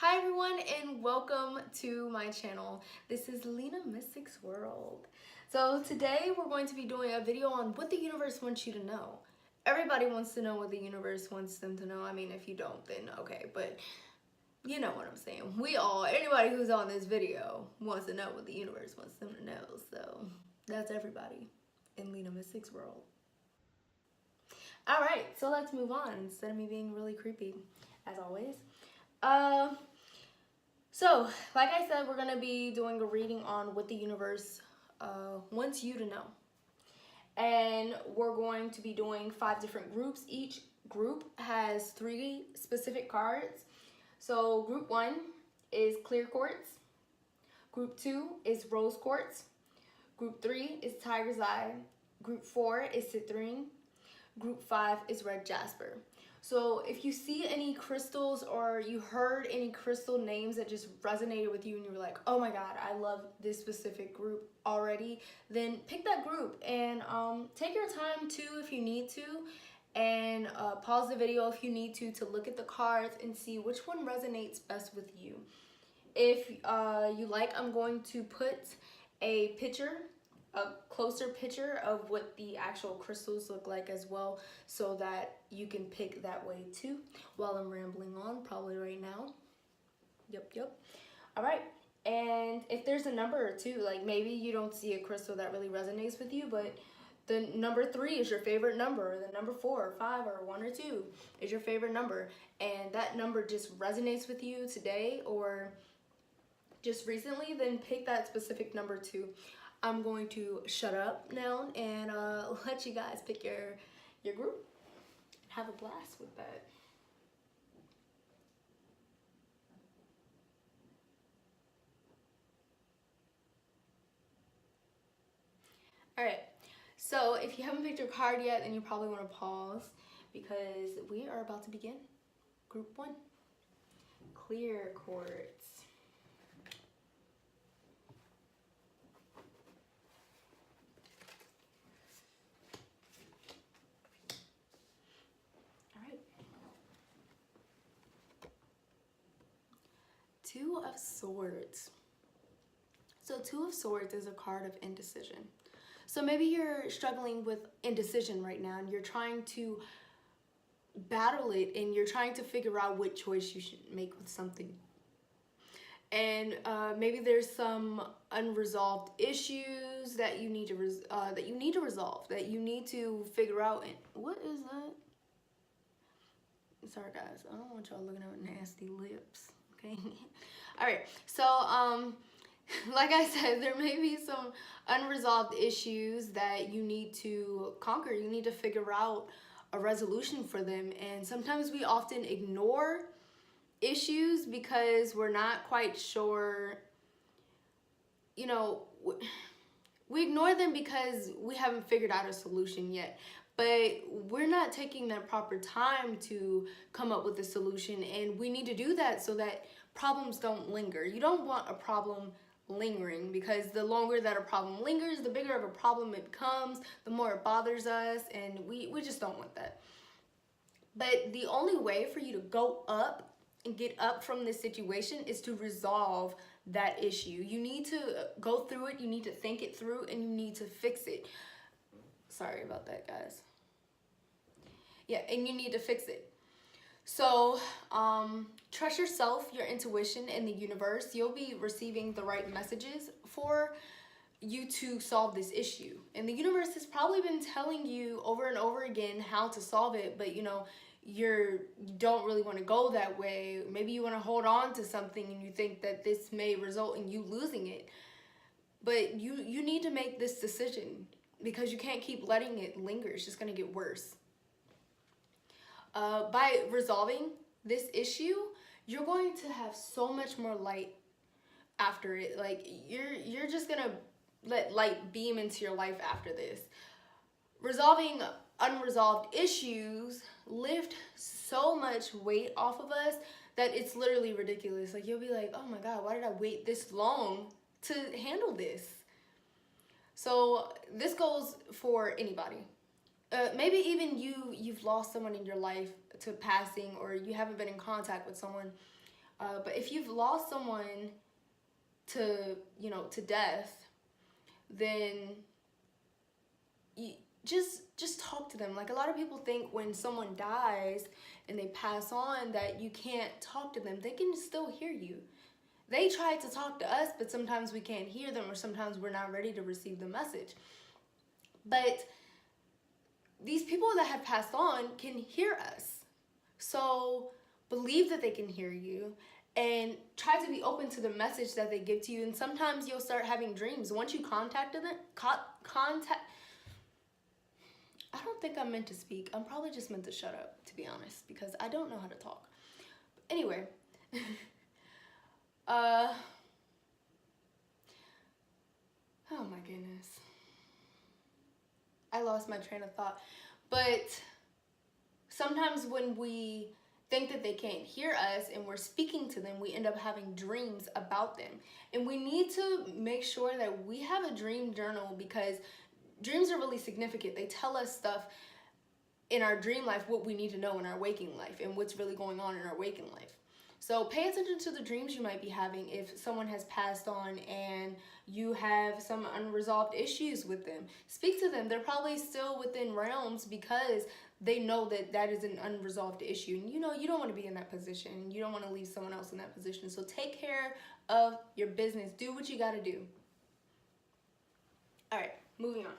Hi everyone and welcome to my channel. This is Lena Mystic's World. So today we're going to be doing a video on what the universe wants you to know. Everybody wants to know what the universe wants them to know. I mean, if you don't, then okay, but you know what I'm saying. Anybody who's on this video wants to know what the universe wants them to know. So that's everybody in Lena Mystic's World. All right, so let's move on instead of me being really creepy, as always. So, like I said, we're going to be doing a reading on what the universe wants you to know. And we're going to be doing 5 different groups. Each group has 3 specific cards. So, group 1 is clear quartz. Group 2 is rose quartz. Group 3 is tiger's eye. Group 4 is citrine. Group 5 is red jasper. So if you see any crystals or you heard any crystal names that just resonated with you and you were like, oh my God, I love this specific group already, then pick that group and take your time too if you need to, and pause the video if you need to look at the cards and see which one resonates best with you. If you like, I'm going to put a closer picture of what the actual crystals look like as well, so that you can pick that way too while I'm rambling on probably right now. Yep. All right, and if there's a number or two, like maybe you don't see a crystal that really resonates with you, but the number 3 is your favorite number, or the number 4 or 5 or 1 or 2 is your favorite number, and that number just resonates with you today or just recently, then pick that specific number too. I'm going to shut up now and let you guys pick your group and have a blast with that. All right, so if you haven't picked your card yet, then you probably want to pause because we are about to begin. Group 1, clear quartz. Two of Swords. So 2 of Swords is a card of indecision. So maybe you're struggling with indecision right now and you're trying to battle it and you're trying to figure out what choice you should make with something. And maybe there's some unresolved issues that you need to resolve, that you need to figure out. And what is that? Sorry guys, I don't want y'all looking at my nasty lips. Okay. All right. So, like I said, there may be some unresolved issues that you need to conquer. You need to figure out a resolution for them. And sometimes we often ignore issues because we're not quite sure, you know, we ignore them because we haven't figured out a solution yet. But we're not taking that proper time to come up with a solution, and we need to do that so that problems don't linger. You don't want a problem lingering, because the longer that a problem lingers, the bigger of a problem it becomes, the more it bothers us, and we just don't want that. But the only way for you to go up and get up from this situation is to resolve that issue. You need to go through it, you need to think it through, and you need to fix it. Sorry about that, guys. Yeah, and you need to fix it. So, trust yourself, your intuition, and the universe. You'll be receiving the right messages for you to solve this issue. And the universe has probably been telling you over and over again how to solve it, but you know, you don't really want to go that way. Maybe you want to hold on to something and you think that this may result in you losing it. But you need to make this decision, because you can't keep letting it linger. It's just going to get worse. By resolving this issue, you're going to have so much more light after it. Like you're just going to let light beam into your life after this. Resolving unresolved issues lift so much weight off of us that it's literally ridiculous. Like you'll be like, oh my God, why did I wait this long to handle this? So this goes for anybody. Maybe even you've lost someone in your life to passing, or you haven't been in contact with someone But if you've lost someone to, you know, to death, then you just talk to them. Like, a lot of people think when someone dies and they pass on that you can't talk to them. They can still hear you. They try to talk to us, but sometimes we can't hear them, or sometimes we're not ready to receive the message. But these people that have passed on can hear us. So believe that they can hear you and try to be open to the message that they give to you. And sometimes you'll start having dreams. Once you contact them, I don't think I'm meant to speak. I'm probably just meant to shut up, to be honest, because I don't know how to talk. But anyway, oh my goodness. I lost my train of thought. But sometimes when we think that they can't hear us and we're speaking to them, we end up having dreams about them. And we need to make sure that we have a dream journal, because dreams are really significant. They tell us stuff in our dream life, what we need to know in our waking life, and what's really going on in our waking life. So pay attention to the dreams you might be having if someone has passed on and you have some unresolved issues with them. Speak to them. They're probably still within realms because they know that that is an unresolved issue. And you know, you don't want to be in that position. You don't want to leave someone else in that position. So take care of your business. Do what you got to do. All right, moving on.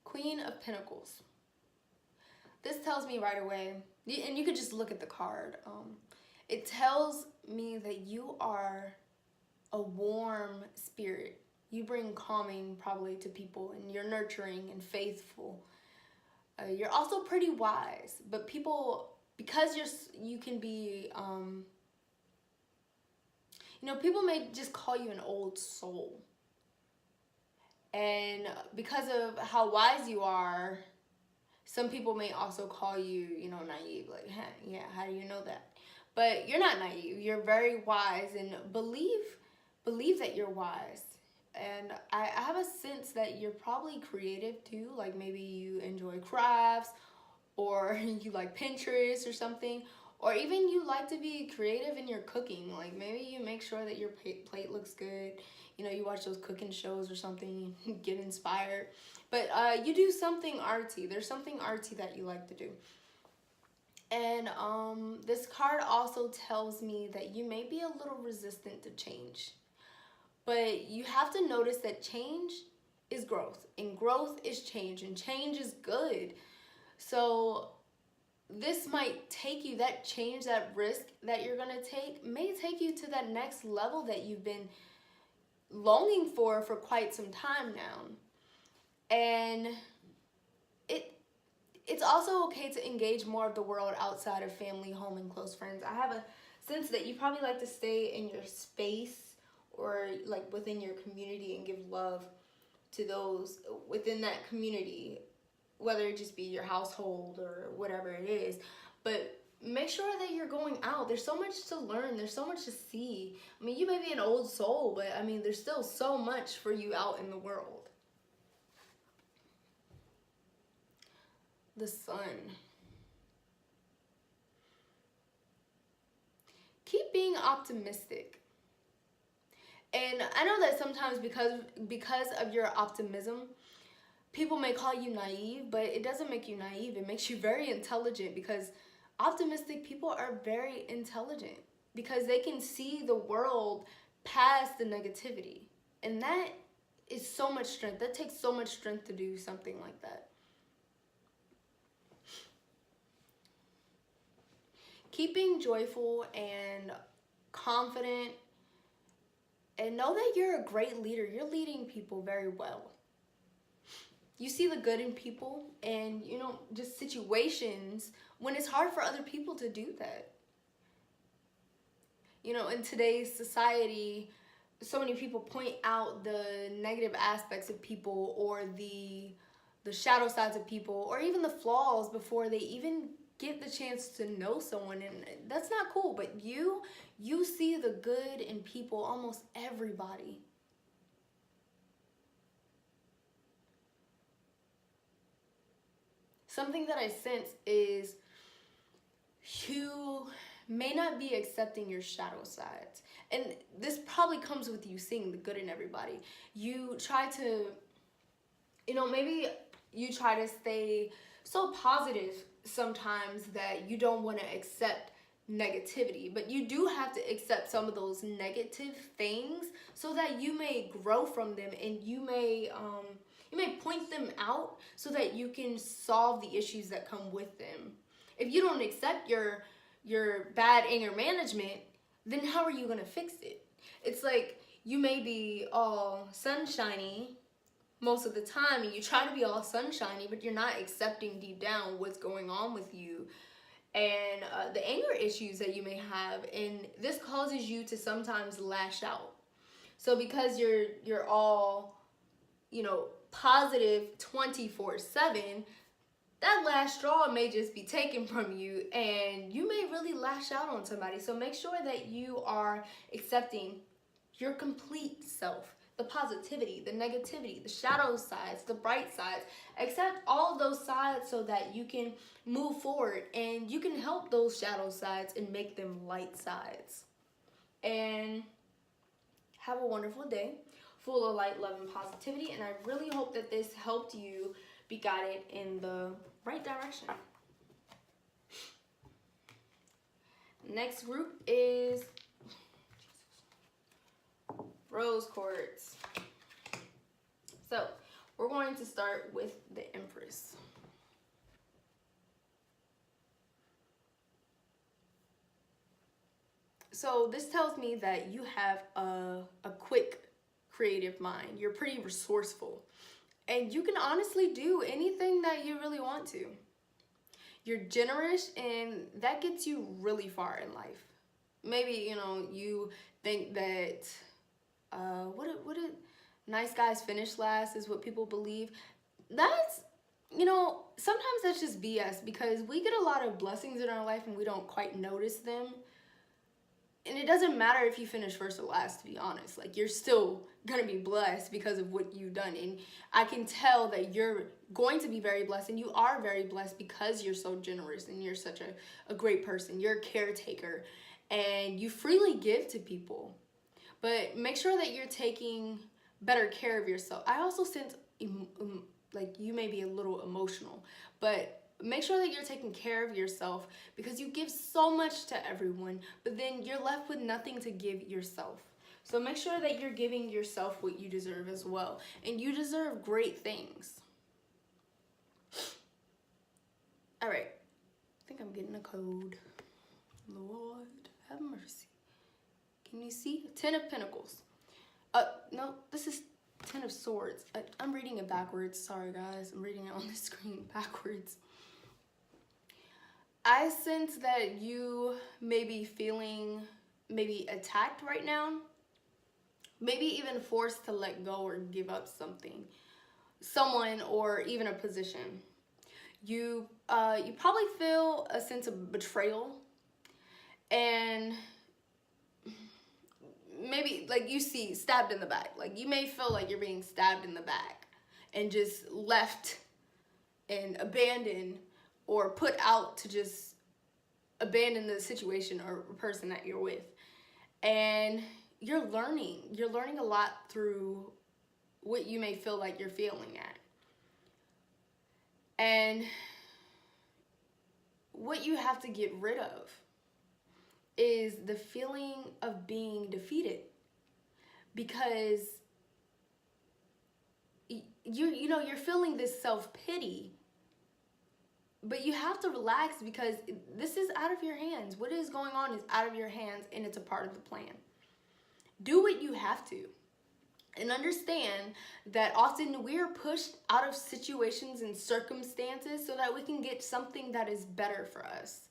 Queen of Pentacles. This tells me right away, and you could just look at the card. It tells me that you are a warm spirit. You bring calming probably to people, and you're nurturing and faithful. You're also pretty wise, but people, because you can be, you know, people may just call you an old soul. And because of how wise you are, some people may also call you, you know, naive. Like, yeah, how do you know that? But you're not naive. You're very wise, and believe that you're wise. And I have a sense that you're probably creative too. Like, maybe you enjoy crafts, or you like Pinterest or something. Or even you like to be creative in your cooking. Like, maybe you make sure that your plate looks good. You know, you watch those cooking shows or something, you get inspired. But you do something artsy. There's something artsy that you like to do. And this card also tells me that you may be a little resistant to change. But you have to notice that change is growth. And growth is change. And change is good. So this might take you, that change, that risk that you're going to take, may take you to that next level that you've been longing for quite some time now. And it's also okay to engage more of the world outside of family, home, and close friends. I have a sense that you probably like to stay in your space, or like within your community, and give love to those within that community, whether it just be your household or whatever it is. But make sure that you're going out. There's so much to learn. There's so much to see. I mean, you may be an old soul, but I mean, there's still so much for you out in the world. The Sun. Keep being optimistic. And I know that sometimes because of your optimism, people may call you naive, but it doesn't make you naive. It makes you very intelligent, because optimistic people are very intelligent, because they can see the world past the negativity. And that is so much strength. That takes so much strength to do something like that. Keep being joyful and confident, and know that you're a great leader. You're leading people very well. You see the good in people, and, you know, just situations when it's hard for other people to do that. You know, in today's society, so many people point out the negative aspects of people, or the shadow sides of people, or even the flaws before they even get the chance to know someone. And that's not cool. But you see the good in people, almost everybody. Something that I sense is may not be accepting your shadow sides. And this probably comes with you seeing the good in everybody. You try to, maybe you try to stay so positive sometimes that you don't want to accept negativity, but you do have to accept some of those negative things so that you may grow from them, and you may point them out so that you can solve the issues that come with them. If you don't accept your bad anger management, then how are you going to fix it? It's like you may be all sunshiny most of the time, and you try to be all sunshiny, but you're not accepting deep down what's going on with you and the anger issues that you may have, and this causes you to sometimes lash out. So because you're all positive 24/7, that last straw may just be taken from you, and you may really lash out on somebody. So make sure that you are accepting your complete self, the positivity, the negativity, the shadow sides, the bright sides. Accept all of those sides so that you can move forward, and you can help those shadow sides and make them light sides. And have a wonderful day full of light, love, and positivity. And I really hope that this helped you be guided in the right direction. Next group is rose quartz. So we're going to start with the Empress. So this tells me that you have a quick creative mind. You're pretty resourceful, and you can honestly do anything that you really want to. You're generous, and that gets you really far in life. Maybe, you think that what did nice guys finish last is what people believe. That's, sometimes that's just BS, because we get a lot of blessings in our life and we don't quite notice them. And it doesn't matter if you finish first or last, to be honest. Like, you're still gonna be blessed because of what you've done. And I can tell that you're going to be very blessed, and you are very blessed because you're so generous and you're such a great person. You're a caretaker, and you freely give to people. But make sure that you're taking better care of yourself. I also sense like you may be a little emotional, but make sure that you're taking care of yourself, because you give so much to everyone, but then you're left with nothing to give yourself. So make sure that you're giving yourself what you deserve as well. And you deserve great things. All right. I think I'm getting a code. Lord, have mercy. Can you see? 10 of Pentacles. No, this is 10 of Swords. I'm reading it backwards. Sorry, guys. I'm reading it on the screen backwards. I sense that you may be feeling maybe attacked right now. Maybe even forced to let go or give up something. Someone or even a position. You probably feel a sense of betrayal. And maybe like you see stabbed in the back. Like you may feel like you're being stabbed in the back and just left and abandoned, or put out to just abandon the situation or person that you're with. And you're learning a lot through what you may feel like you're feeling at. And what you have to get rid of is the feeling of being defeated, because you're feeling this self-pity. But you have to relax, because this is out of your hands. What is going on is out of your hands, and it's a part of the plan. Do what you have to. And understand that often we're pushed out of situations and circumstances so that we can get something that is better for us.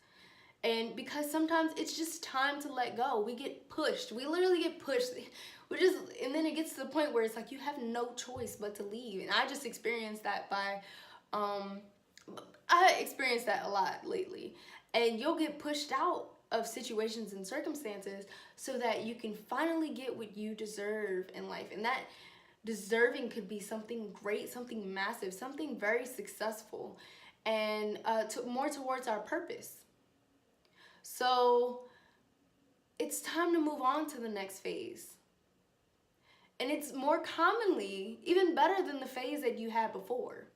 And because sometimes it's just time to let go. We get pushed. We literally get pushed. And then it gets to the point where it's like you have no choice but to leave. And I just experienced that I experienced that a lot lately. And you'll get pushed out of situations and circumstances so that you can finally get what you deserve in life. And that deserving could be something great, something massive, something very successful, and more towards our purpose. So it's time to move on to the next phase. And it's more commonly even better than the phase that you had before.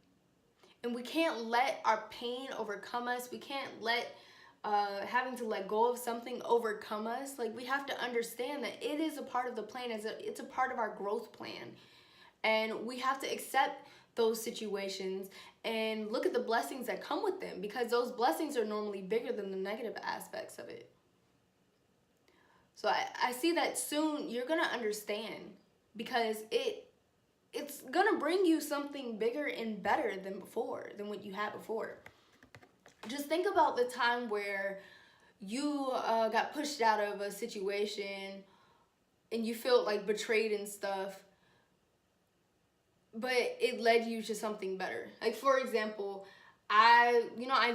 And we can't let our pain overcome us. We can't let having to let go of something overcome us. Like, we have to understand that it is a part of the plan. It's a part of our growth plan. And we have to accept those situations and look at the blessings that come with them, because those blessings are normally bigger than the negative aspects of it. So I see that soon you're going to understand, because it's going to bring you something bigger and better than before, than what you had before. Just think about the time where you got pushed out of a situation and you felt like betrayed and stuff, but it led you to something better. Like, for example, I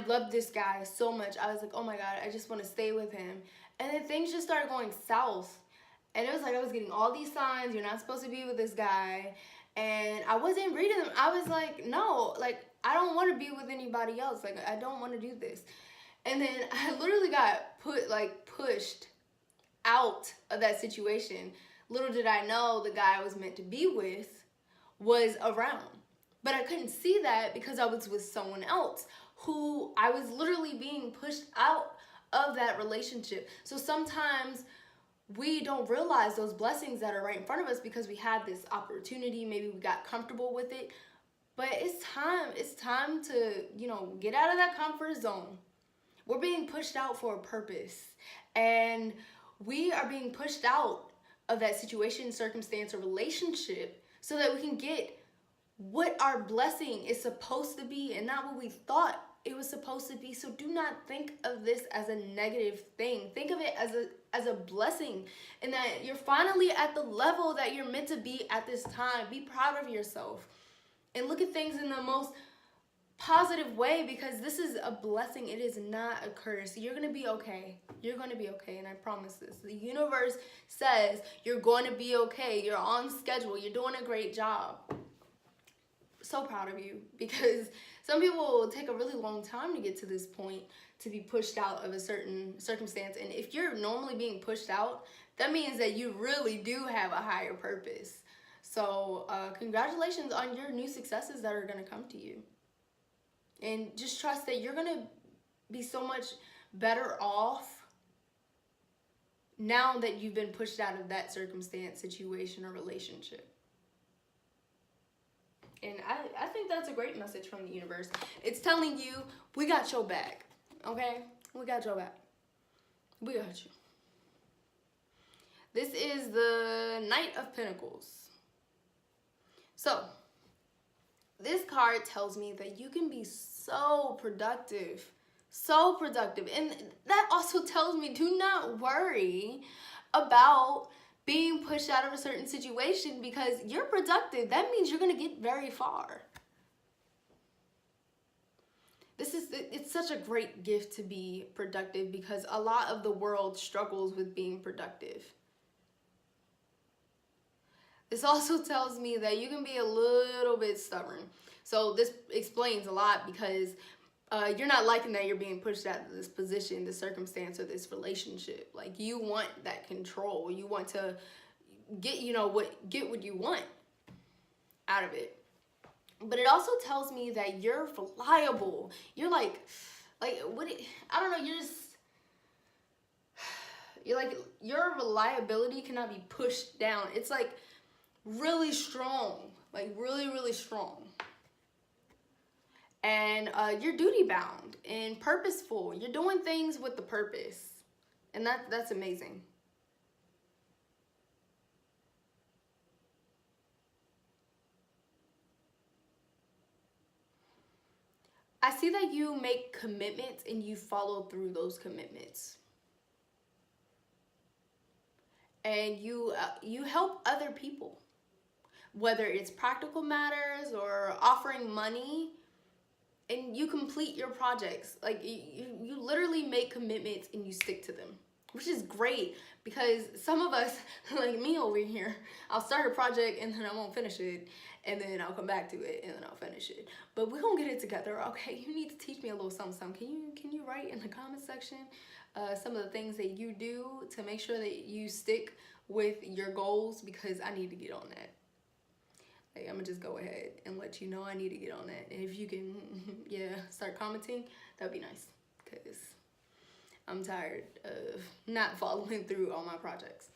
loved this guy so much. I was like, oh my God, I just want to stay with him. And then things just started going south. And it was like I was getting all these signs, you're not supposed to be with this guy. And I wasn't reading them. I was like, no, like, I don't want to be with anybody else. Like, I don't want to do this. And then I literally got pushed out of that situation. Little did I know the guy I was meant to be with was around. But I couldn't see that because I was with someone else who I was literally being pushed out of that relationship. So sometimes we don't realize those blessings that are right in front of us because we had this opportunity. Maybe we got comfortable with it. But it's time to, get out of that comfort zone. We're being pushed out for a purpose. And we are being pushed out of that situation, circumstance, or relationship so that we can get what our blessing is supposed to be and not what we thought it was supposed to be. So do not think of this as a negative thing. Think of it as a blessing, and that you're finally at the level that you're meant to be at this time. Be proud of yourself and look at things in the most positive way, because this is a blessing. It is not a curse. You're going to be okay. You're going to be okay, and I promise this. The universe says you're going to be okay. You're on schedule. You're doing a great job. So proud of you, because some people will take a really long time to get to this point, to be pushed out of a certain circumstance. And if you're normally being pushed out, that means that you really do have a higher purpose. So congratulations on your new successes that are going to come to you. And just trust that you're going to be so much better off now that you've been pushed out of that circumstance, situation, or relationship. And I think that's a great message from the universe. It's telling you, we got your back, okay? We got your back. We got you. This is the Knight of Pentacles. So, this card tells me that you can be so productive. So productive. And that also tells me, do not worry about being pushed out of a certain situation, because you're productive. That means you're going to get very far. It's such a great gift to be productive, because a lot of the world struggles with being productive. This also tells me that you can be a little bit stubborn. So this explains a lot, because you're not liking that you're being pushed out of this position, this circumstance, or this relationship. Like, you want that control. You want to get what you want out of it. But it also tells me that you're reliable. You're like what? I don't know. Your reliability cannot be pushed down. It's like really strong, like really, really strong. And you're duty bound and purposeful. You're doing things with the purpose. And that's amazing. I see that you make commitments and you follow through those commitments. And you help other people. Whether it's practical matters or offering money. And you complete your projects. Like, you literally make commitments and you stick to them. which is great because some of us, like me over here, I'll start a project and then I won't finish it, and then I'll come back to it and then I'll finish it. But we're gonna get it together, okay? You need to teach me a little something, something. Can you write in the comment section some of the things that you do to make sure that you stick with your goals, because I need to get on that. Like, I'm gonna just go ahead and let you know I need to get on that. And if you can, yeah, start commenting, that'd be nice, because I'm tired of not following through on my projects.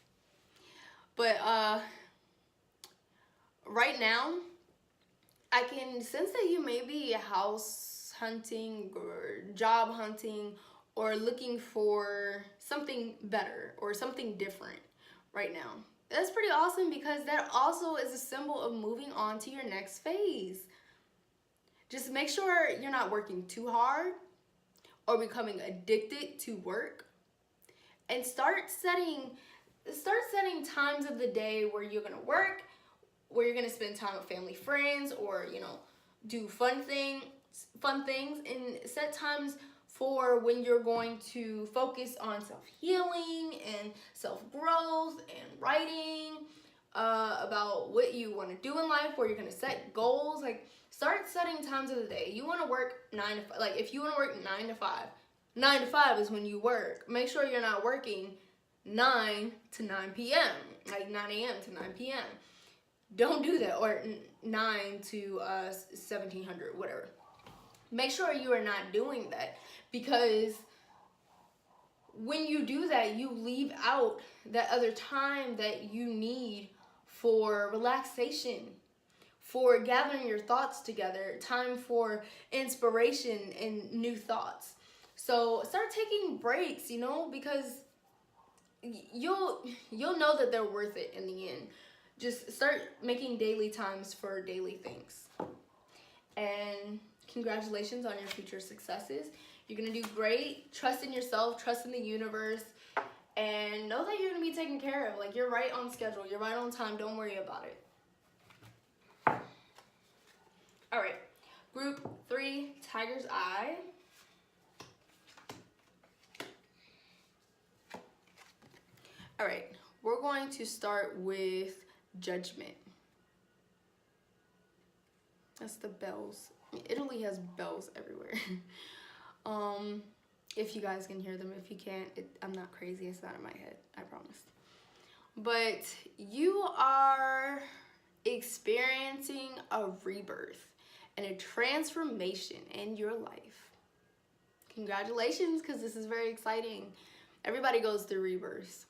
But right now, I can sense that you may be house hunting or job hunting or looking for something better or something different right now. That's pretty awesome, because that also is a symbol of moving on to your next phase. Just make sure you're not working too hard or becoming addicted to work, and start setting times of the day where you're gonna work, where you're gonna spend time with family, friends, or do fun things, and set times for when you're going to focus on self-healing and self-growth and writing about what you want to do in life, where you're going to set goals. Like, start setting times of the day. You want to work 9 to 5. Like, if you want to work 9 to 5, 9 to 5 is when you work. Make sure you're not working 9 to 9 p.m., like 9 a.m. to 9 p.m. Don't do that, or 9 to 1700, whatever. Make sure you are not doing that, because when you do that, you leave out that other time that you need for relaxation, for gathering your thoughts together, time for inspiration and new thoughts. So start taking breaks, because you'll know that they're worth it in the end. Just start making daily times for daily things. And congratulations on your future successes. You're going to do great. Trust in yourself, trust in the universe, and know that you're going to be taken care of. Like, you're right on schedule. You're right on time. Don't worry about it. All right. Group 3, Tiger's Eye. All right. We're going to start with Judgment. That's the bells. Italy has bells everywhere. If you guys can hear them. If you can't, I'm not crazy. It's not in my head, I promise. But you are experiencing a rebirth and a transformation in your life. Congratulations, because this is very exciting. Everybody goes through rebirths.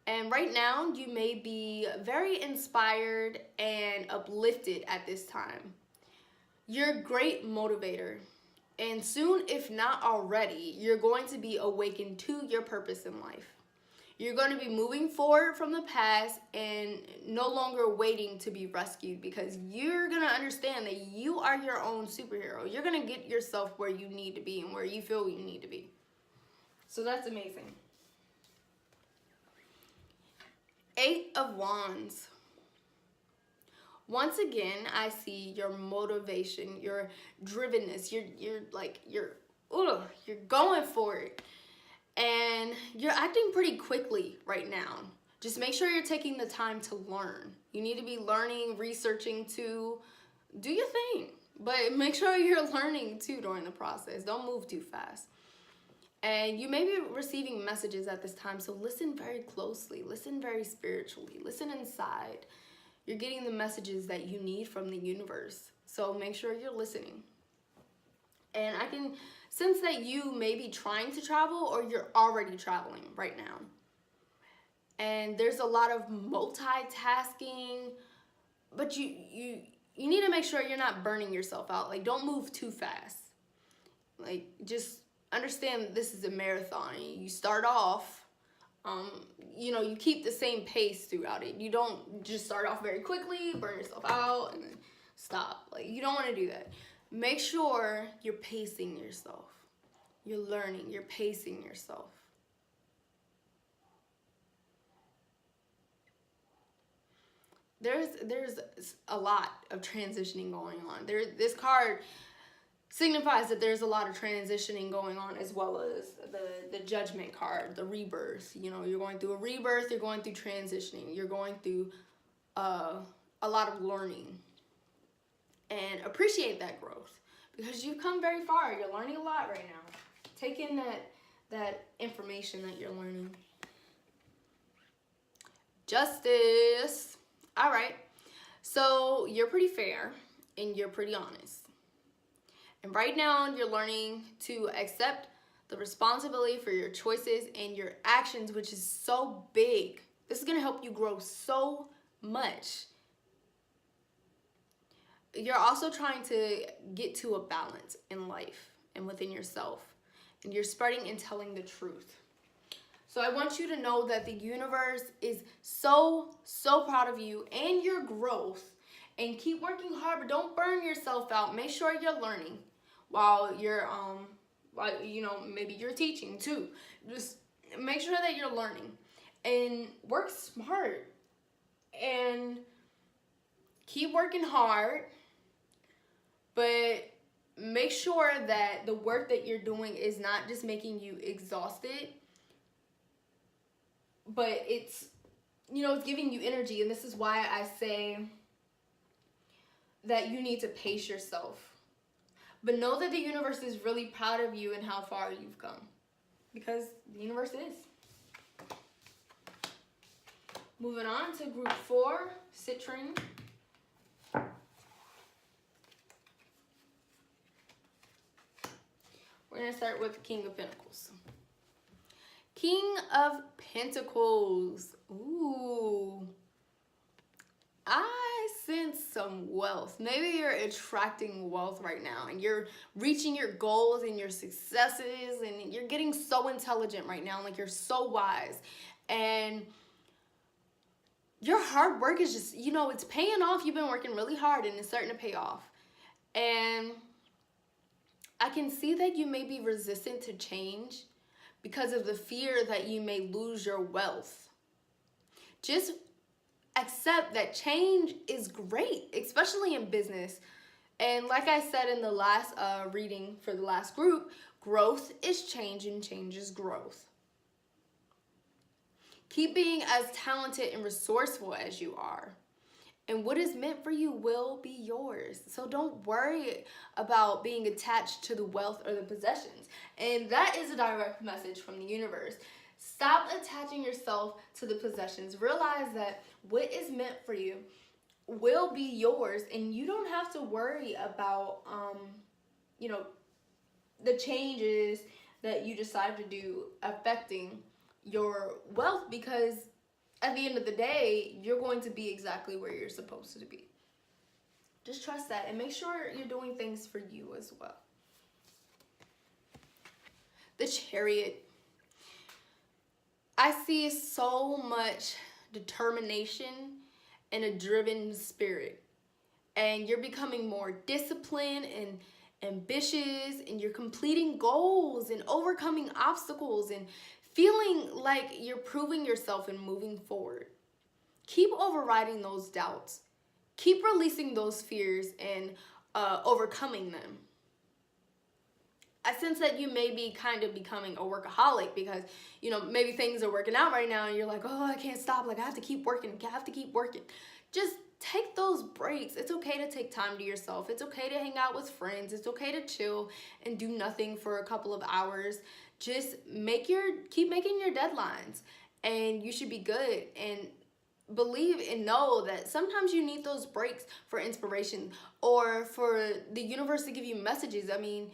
And right now, you may be very inspired and uplifted at this time. You're a great motivator. And soon, if not already, you're going to be awakened to your purpose in life. You're going to be moving forward from the past and no longer waiting to be rescued, because you're going to understand that you are your own superhero. You're going to get yourself where you need to be and where you feel you need to be. So that's amazing. 8 of Wands. Once again, I see your motivation, your drivenness. You're going for it. And you're acting pretty quickly right now. Just make sure you're taking the time to learn. You need to be learning, researching too. Do your thing. But make sure you're learning too during the process. Don't move too fast. And you may be receiving messages at this time, so listen very closely. Listen very spiritually. Listen inside. You're getting the messages that you need from the universe. So make sure you're listening. And I can sense that you may be trying to travel, or you're already traveling right now. And there's a lot of multitasking, but you need to make sure you're not burning yourself out. Like, don't move too fast. Like, just understand this is a marathon. You start off, you keep the same pace throughout it. You don't just start off very quickly, burn yourself out, and then stop. Like, you don't want to do that. Make sure you're pacing yourself. You're learning. You're pacing yourself. There's a lot of transitioning going on. This card signifies that there's a lot of transitioning going on, as well as the judgment card, the rebirth. You know, you're going through a rebirth, you're going through transitioning, you're going through a lot of learning. And appreciate that growth, because you've come very far. You're learning a lot right now. Take in that information that you're learning. Justice. All right. So you're pretty fair and you're pretty honest. And right now you're learning to accept the responsibility for your choices and your actions, which is so big. This is going to help you grow so much. You're also trying to get to a balance in life and within yourself. And you're spreading and telling the truth. So I want you to know that the universe is so proud of you and your growth. And keep working hard, but don't burn yourself out. Make sure you're learning while you're, you know, maybe you're teaching too. Just make sure that you're learning and work smart and keep working hard, but make sure that the work that you're doing is not just making you exhausted, but it's, you know, it's giving you energy. And this is why I say that you need to pace yourself. But know that the universe is really proud of you and how far you've come, because the universe is. Moving on to group 4, Citrine. We're going to start with the King of Pentacles. King of Pentacles. Ooh. I sense some wealth. Maybe you're attracting wealth right now and you're reaching your goals and your successes and you're getting so intelligent right now. Like, you're so wise. And your hard work is just, you know, it's paying off. You've been working really hard and it's starting to pay off. And I can see that you may be resistant to change because of the fear that you may lose your wealth. Just accept that change is great, especially in business. And like I said in the last reading for the last group, growth is change and change is growth. Keep being as talented and resourceful as you are. And what is meant for you will be yours. So don't worry about being attached to the wealth or the possessions. And that is a direct message from the universe. Stop attaching yourself to the possessions. Realize that what is meant for you will be yours. And you don't have to worry about, you know, the changes that you decide to do affecting your wealth, because at the end of the day, you're going to be exactly where you're supposed to be. Just trust that and make sure you're doing things for you as well. The Chariot. I see so much determination and a driven spirit. And you're becoming more disciplined and ambitious, and you're completing goals and overcoming obstacles and feeling like you're proving yourself and moving forward. Keep overriding those doubts. Keep releasing those fears and overcoming them. I sense that you may be kind of becoming a workaholic because, you know, maybe things are working out right now and you're like, oh, I can't stop. Like, I have to keep working. I have to keep working. Just take those breaks. It's okay to take time to yourself. It's okay to hang out with friends. It's okay to chill and do nothing for a couple of hours. Just keep making your deadlines and you should be good. And believe and know that sometimes you need those breaks for inspiration or for the universe to give you messages. I mean,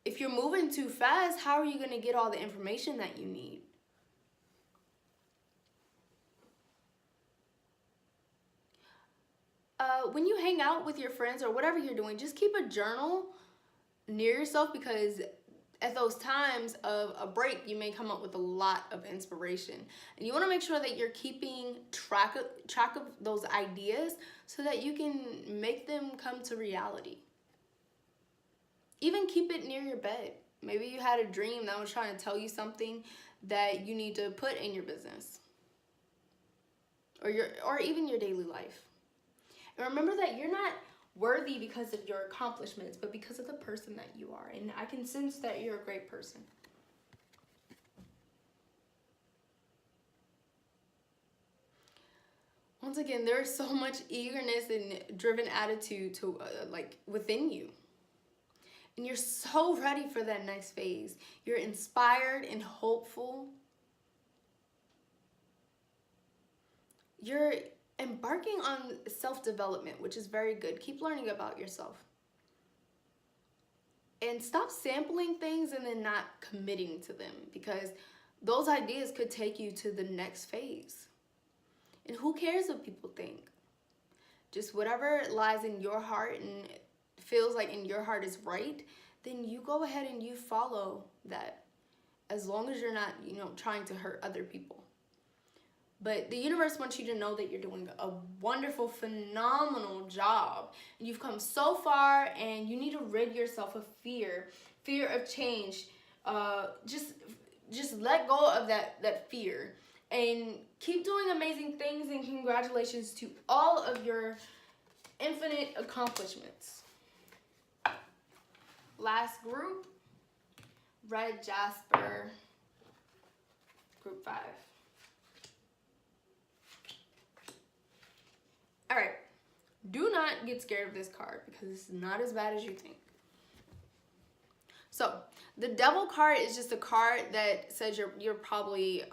if you're moving too fast, how are you going to get all the information that you need? When you hang out with your friends or whatever you're doing, just keep a journal near yourself, because at those times of a break, you may come up with a lot of inspiration. And you want to make sure that you're keeping track of those ideas so that you can make them come to reality. Even keep it near your bed. Maybe you had a dream that was trying to tell you something that you need to put in your business or even your daily life. And remember that you're not worthy because of your accomplishments, but because of the person that you are. And I can sense that you're a great person. Once again, there's so much eagerness and driven attitude to like within you. And you're so ready for that next phase. You're inspired and hopeful. You're embarking on self-development, which is very good. Keep learning about yourself. And stop sampling things and then not committing to them, because those ideas could take you to the next phase. And who cares what people think? Just whatever lies in your heart and feels like in your heart is right, then you go ahead and you follow that, as long as you're not, trying to hurt other people. But the universe wants you to know that you're doing a wonderful, phenomenal job. You've come so far, and you need to rid yourself of fear of change. Just let go of that fear and keep doing amazing things. And congratulations to all of your infinite accomplishments. Last group, red jasper, group 5. All right, do not get scared of this card, because it's not as bad as you think. So the devil card is just a card that says you're probably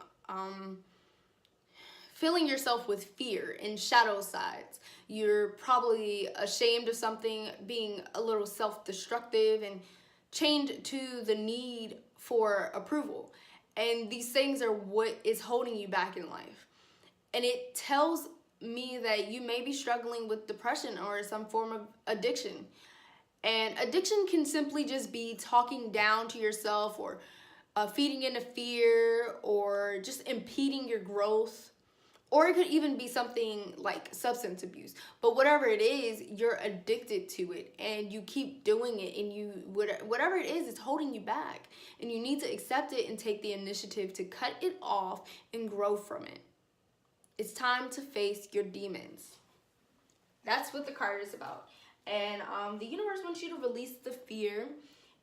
filling yourself with fear and shadow sides. You're probably ashamed of something, being a little self-destructive and chained to the need for approval. And these things are what is holding you back in life. And it tells me that you may be struggling with depression or some form of addiction. And addiction can simply just be talking down to yourself, or feeding into fear, or just impeding your growth. Or it could even be something like substance abuse. But whatever it is, you're addicted to it, and you keep doing it, and whatever it is, it's holding you back. And you need to accept it and take the initiative to cut it off and grow from it. It's time to face your demons. That's what the card is about. And the universe wants you to release the fear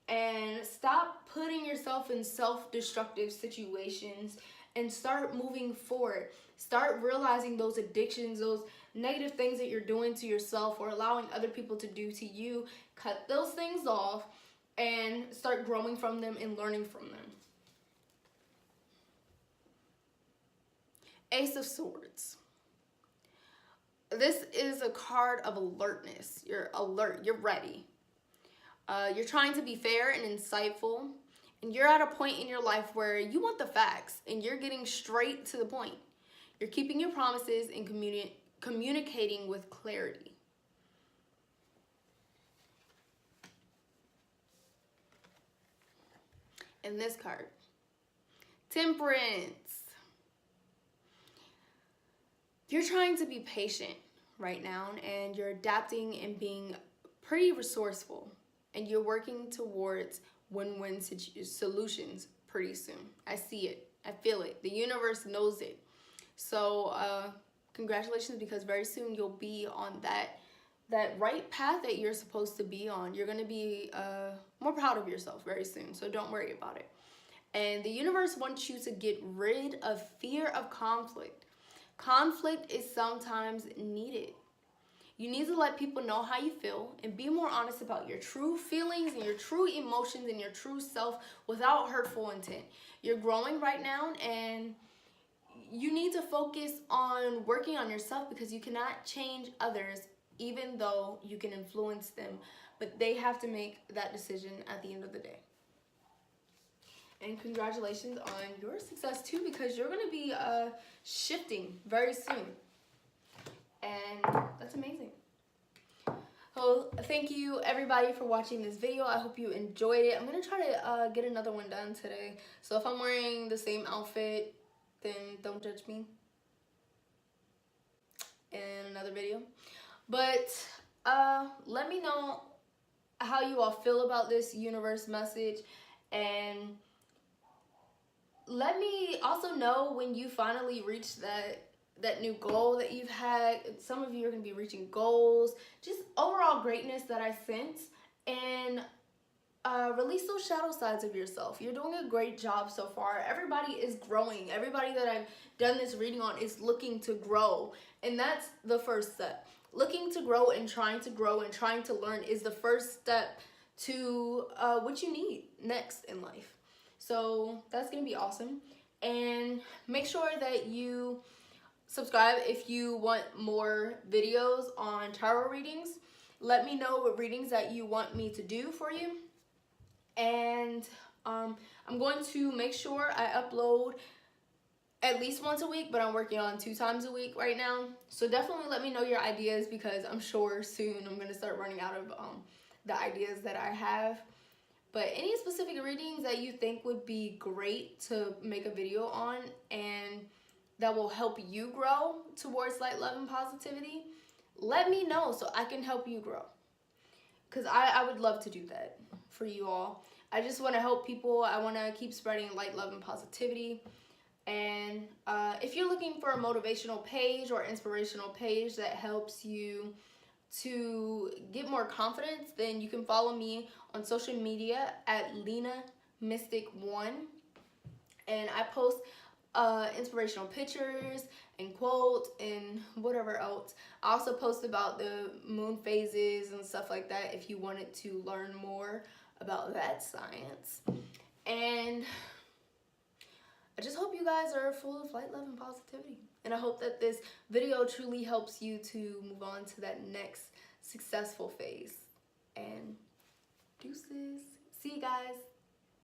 and stop putting yourself in self-destructive situations, and start moving forward. Start realizing those addictions, those negative things that you're doing to yourself or allowing other people to do to you. Cut those things off and start growing from them and learning from them. Ace of Swords. This is a card of alertness. You're alert. You're ready. You're trying to be fair and insightful. And you're at a point in your life where you want the facts, and you're getting straight to the point. You're keeping your promises and communicating with clarity. And this card, Temperance. You're trying to be patient right now, and you're adapting and being pretty resourceful, and you're working towards win-win solutions pretty soon. I see it. I feel it. The universe knows it. So congratulations, because very soon you'll be on that right path that you're supposed to be on. You're going to be more proud of yourself very soon, so don't worry about it. And the universe wants you to get rid of fear of conflict. Conflict is sometimes needed. You need to let people know how you feel and be more honest about your true feelings and your true emotions and your true self without hurtful intent. You're growing right now, and you need to focus on working on yourself, because you cannot change others, even though you can influence them. But they have to make that decision at the end of the day. And congratulations on your success too, because you're going to be shifting very soon. And that's amazing. Well, thank you everybody for watching this video. I hope you enjoyed it. I'm going to try to get another one done today. So if I'm wearing the same outfit, then don't judge me in another video. But let me know how you all feel about this universe message, and let me also know when you finally reach that that new goal that you've had. Some of you are going to be reaching goals. Just overall greatness that I sense. And release those shadow sides of yourself. You're doing a great job so far. Everybody is growing. Everybody that I've done this reading on is looking to grow. And that's the first step. Looking to grow and trying to learn is the first step to what you need next in life. So that's going to be awesome. And make sure that you subscribe if you want more videos on tarot readings. Let me know what readings that you want me to do for you. And I'm going to make sure I upload at least once a week, but I'm working on 2 times a week right now. So definitely let me know your ideas, because I'm sure soon I'm going to start running out of the ideas that I have. But any specific readings that you think would be great to make a video on and that will help you grow towards light, love, and positivity, let me know so I can help you grow. Because I would love to do that for you all. I just want to help people. I want to keep spreading light, love, and positivity. And if you're looking for a motivational page or inspirational page that helps you to get more confidence, then you can follow me on social media at LenaMystic1. And I post inspirational pictures and quotes and whatever else. I also post about the moon phases and stuff like that if you wanted to learn more about that science. And I just hope you guys are full of light, love, and positivity. And I hope that this video truly helps you to move on to that next successful phase. And deuces. See you guys.